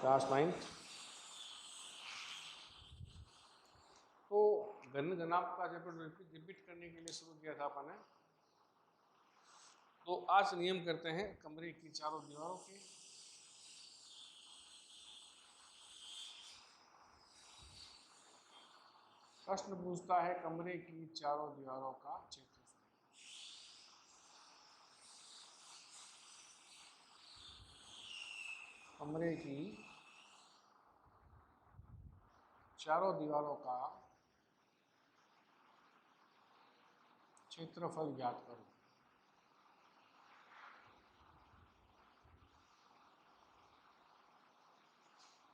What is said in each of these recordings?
Class 9th। तो घन घनाभ का चैप्टर रिपीट करने के लिए शुरू किया था अपन ने। तो आज नियम करते हैं कमरे की चारों दीवारों के। प्रश्न पूछता है कमरे की चारों दीवारों का क्षेत्रफल। कमरे की चारों दीवारों का क्षेत्रफल ज्ञात करो।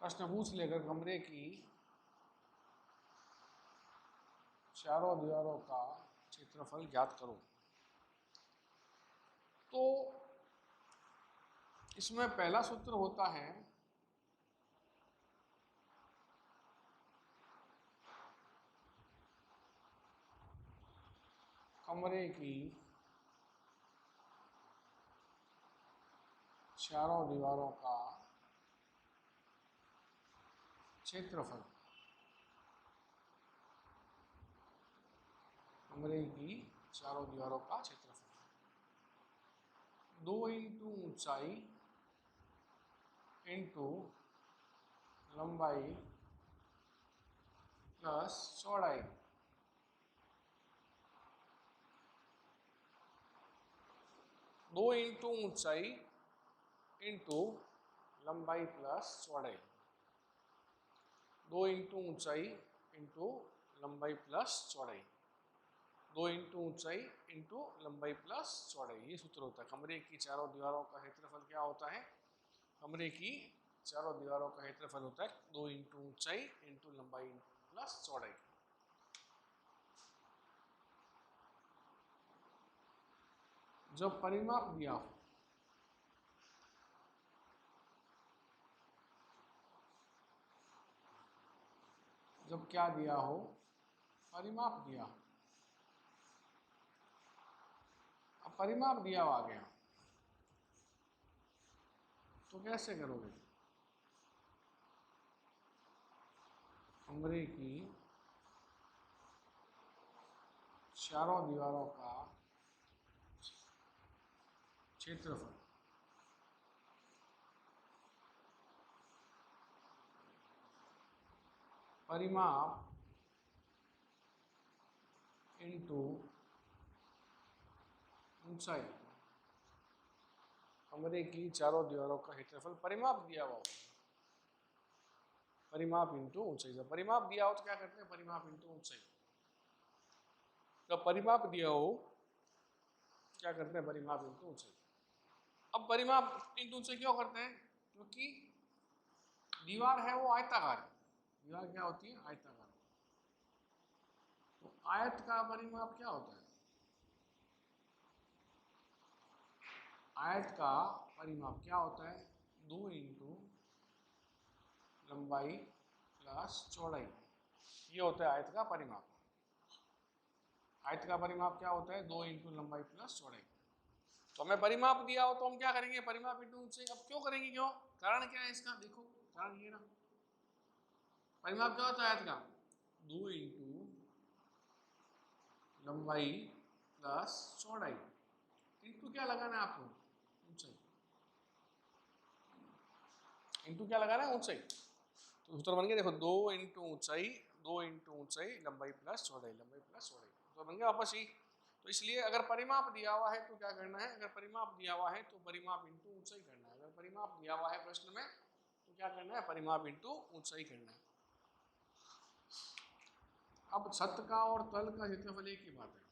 प्रश्न पूछ लेकर कमरे की चारों दीवारों का क्षेत्रफल ज्ञात करो। तो इसमें पहला सूत्र होता है कमरे की चारों दीवारों का क्षेत्रफल। कमरे की चारों दीवारों का क्षेत्रफल 2 इंटू ऊंचाई इंटू लंबाई प्लस चौड़ाई। 2 इंटू ऊंचाई इंटू लंबाई प्लस चौड़ाई। 2 इंटू ऊंचाई इंटू लंबाई प्लस चौड़ाई। 2 इंटू ऊंचाई इंटू लंबाई प्लस चौड़ाई। ये सूत्र होता है। कमरे की चारों दीवारों का क्षेत्रफल क्या होता है? कमरे की चारों दीवारों का क्षेत्रफल होता है 2 इंटू ऊंचाई इंटू लंबाई प्लस चौड़ाई। जब परिमाप दिया हो, जब क्या दिया हो? परिमाप दिया। अब परिमाप दिया हुआ आ गया तो कैसे करोगे? कमरे की चारों दीवारों का क्षेत्रफल परिमाप इंटू ऊंचाई। कमरे की चारों दीवारों का क्षेत्रफल परिमाप दिया हुआ हो। परिमाप इंटू ऊंचाई। जब परिमाप दिया हो तो क्या करते हैं? परिमाप इंटू ऊंचाई। जब परिमाप दिया हो क्या करते हैं? परिमाप इंटू ऊंचाई। अब परिमाप इंटू ऊंचाई क्यों करते हैं? क्योंकि दीवार है वो आयताकार है। दीवार क्या होती है? आयताकार। तो आयत का परिमाप क्या होता है? आयत का परिमाप क्या होता है? 2 इंटू लंबाई प्लस चौड़ाई। ये होता है आयत का परिमाप। आयत का परिमाप क्या होता है? 2 इंटू लंबाई प्लस चौड़ाई। तो हमें परिमाप दिया हो तो हम क्या करेंगे? परिमाप इंटू ऊंचाई। अब क्यों करेंगे? क्यों? कारण क्या है इसका? देखो कारण ये ना, परिमाप क्या होता है आयत का? 2 इंटू लंबाई प्लस चौड़ाई। इंटू क्या लगाना है आपको? ऊंचाई। इंटू क्या लगाना है? ऊंचाई। तो सूत्र बन गया, देखो 2 इंटू ऊंचाई, 2 इंटू ऊंचाई लंबाई प्लस चौड़ाई, लंबाई प्लस चौड़ाई। तो बन गया वापस ही। तो इसलिए अगर परिमाप दिया हुआ है तो क्या करना है? अगर परिमाप दिया हुआ है तो परिमाप इंटू ऊंचाई करना है। अगर परिमाप दिया हुआ है प्रश्न में तो क्या करना है? परिमाप इंटू ऊंचाई करना है। अब छत का और तल का क्षेत्रफल एक ही बात है।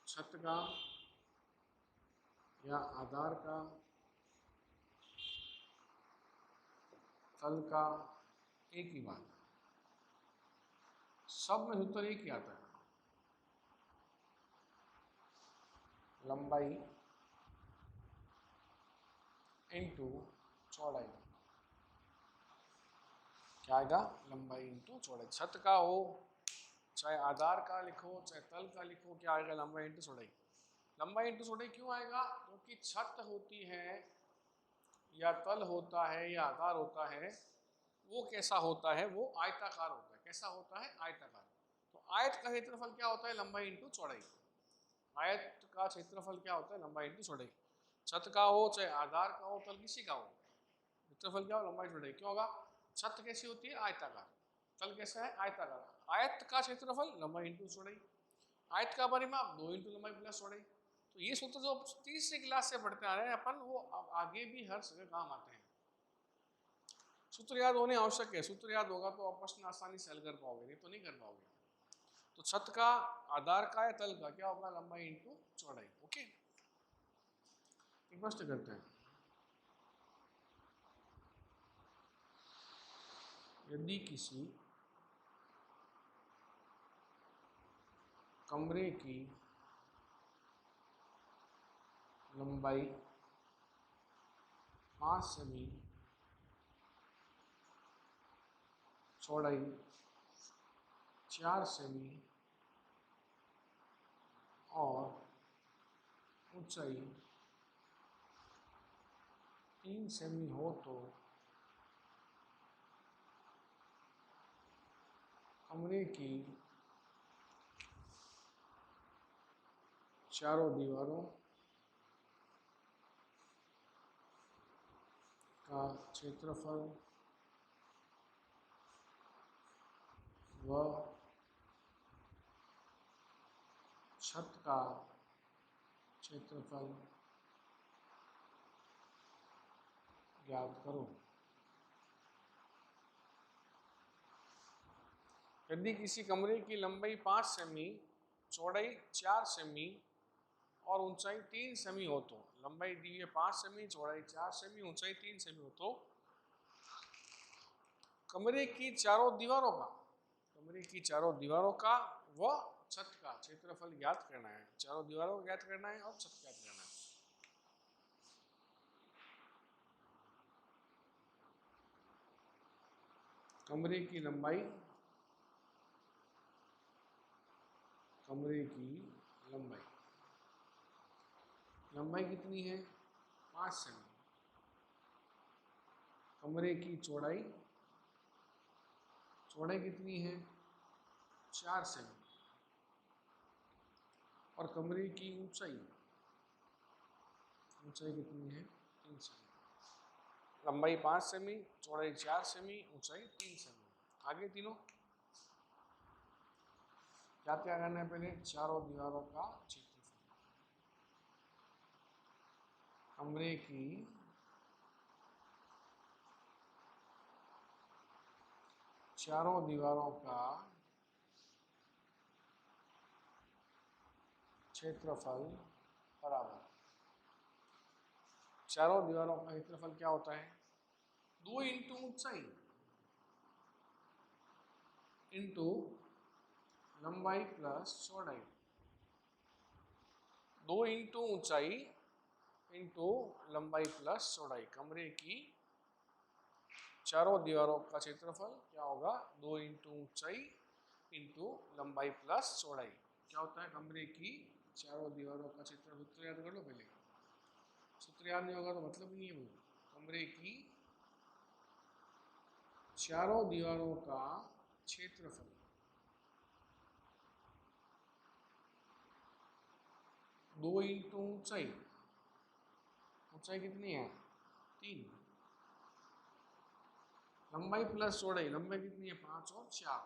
छत का या आधार का, तल का एक ही बात है। सब में सूत्र एक ही आता है। लंबाई इंटू चौड़ाई। क्या आएगा? लंबाई इंटू चौड़ाई। छत का हो चाहे आधार का लिखो चाहे तल का लिखो, क्या आएगा? लंबाई इंटू चौड़ाई। लंबाई इंटू चौड़ाई क्यों आएगा? क्योंकि छत होती है या तल होता है या आधार होता है वो कैसा होता है, वो आयताकार होता है। कैसा होता है? आयताकार। तो आयत का क्षेत्रफल क्या होता है? लंबाई इंटू चौड़ाई। आयत का क्षेत्रफल क्या होता है? लंबाई इंटू चौड़ाई। छत का हो चाहे आधार का हो, तल किसी का हो, क्षेत्रफल क्या हो? लंबाई चौड़ाई। क्यों होगा? छत कैसी होती है? आयताकार। तल कैसा है? आयताकार। आयत का क्षेत्रफल लंबाई इंटू चौड़ाई। आयत का परिमाप 2 इंटू लंबाई प्लस चौड़ाई। तो ये सूत्र जो तीसरी क्लास से पढ़ते आ रहे हैं अपन, वो अब आगे भी हर जगह काम आते हैं। सूत्र याद होने आवश्यक है। सूत्र याद होगा तो आप प्रश्न आसानी से हल कर पाओगे, नहीं तो नहीं कर पाओगे। तो छत का, आधार का या तल का क्या होगा? लंबाई इंटू चौड़ाई। ओके, एक प्रश्न करते हैं। यदि किसी कमरे की लंबाई 5 सेमी, चौड़ाई 4 सेमी और ऊंचाई 3 सेमी हो तो कमरे की चारों दीवारों का क्षेत्रफल व छत का क्षेत्रफल ज्ञात करो। यदि किसी कमरे की लंबाई 5 सेमी, चौड़ाई 4 सेमी और ऊंचाई 3 सेमी हो तो, लंबाई दी है 5 सेमी, चौड़ाई 4 सेमी, ऊंचाई 3 सेमी हो तो कमरे की चारों दीवारों का, कमरे की चारों दीवारों का व छत का क्षेत्रफल ज्ञात करना है। चारों दीवारों को ज्ञात करना है और छत ज्ञात करना है। कमरे की लंबाई, कमरे की लंबाई, लंबाई कितनी है? 5 सेमी। कमरे की चौड़ाई, चौड़ाई कितनी है? 4 सेमी। और कमरे की ऊंचाई, ऊंचाई कितनी है? 3 सेमी। लंबाई 5 सेमी, चौड़ाई 4 सेमी, ऊंचाई 3 सेमी। आगे तीनों क्या क्या करना है? पहले चारों दीवारों का क्षेत्रफल, कमरे की चारों दीवारों का क्षेत्रफल बराबर, चारों दीवारों का क्षेत्रफल क्या होता है? 2 इंटू ऊंचाई इंटू लंबाई प्लस चौड़ाई। 2 इंटू ऊंचाई इंटू लंबाई प्लस चौड़ाई। कमरे की चारों दीवारों का क्षेत्रफल क्या होगा? 2 इंटू ऊंचाई इंटू लंबाई प्लस चौड़ाई। क्या होता है? कमरे की चारों दीवारों का क्षेत्रफल। सूत्र याद कर लो पहले, सूत्र याद नहीं होगा तो मतलब नहीं है वो। कमरे की चारों दीवारों का क्षेत्रफल 2 इंटू ऊंचाई, ऊंचाई कितनी है? 3, लंबाई प्लस चौड़ाई, लंबाई कितनी है? 5 और 4,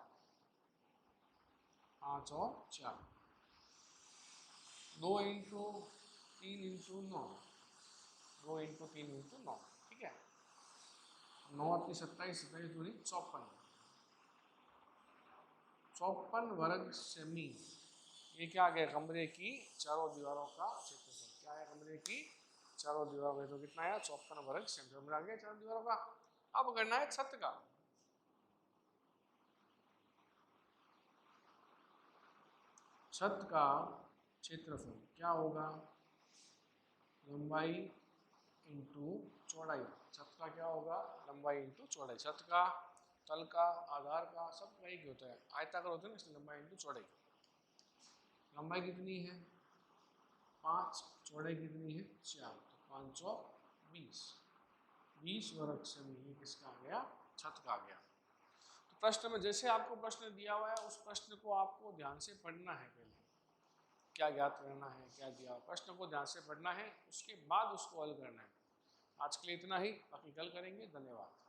5 और 4, 2 इंटू 3 इंटू 9, 2 इंटू 3 इंटू 9। ठीक है, 9 अपनी 27, 27 दूरी 54, 54 वर्ग सेमी। ये क्या आ गया? कमरे की चारों दीवारों का क्षेत्रफल। क्या है? कमरे की चारों दीवारों का तो कितना आया? 54 वर्ग सेमी। आ गया चारों दीवारों का। अब करना है छत का। छत का क्षेत्रफल क्या होगा? लंबाई इंटू चौड़ाई। छत का क्या होगा? लंबाई इंटू चौड़ाई। छत का, तल का, आधार का, सब का एक होता है, आयताकार होता है ना, इसलिए लंबाई इंटू चौड़ाई। लंबाई कितनी है? 5, चौड़ाई कितनी है? 4, तो 520। 20 वर्ग सेमी, ये किसका आ गया? छत का आ गया। तो प्रश्न में जैसे आपको प्रश्न दिया हुआ है उस प्रश्न को आपको ध्यान से पढ़ना है, पहले क्या ज्ञात करना है, क्या दिया हुआ प्रश्न को ध्यान से पढ़ना है, उसके बाद उसको हल करना है। आज के लिए इतना ही, बाकी कल करेंगे। धन्यवाद।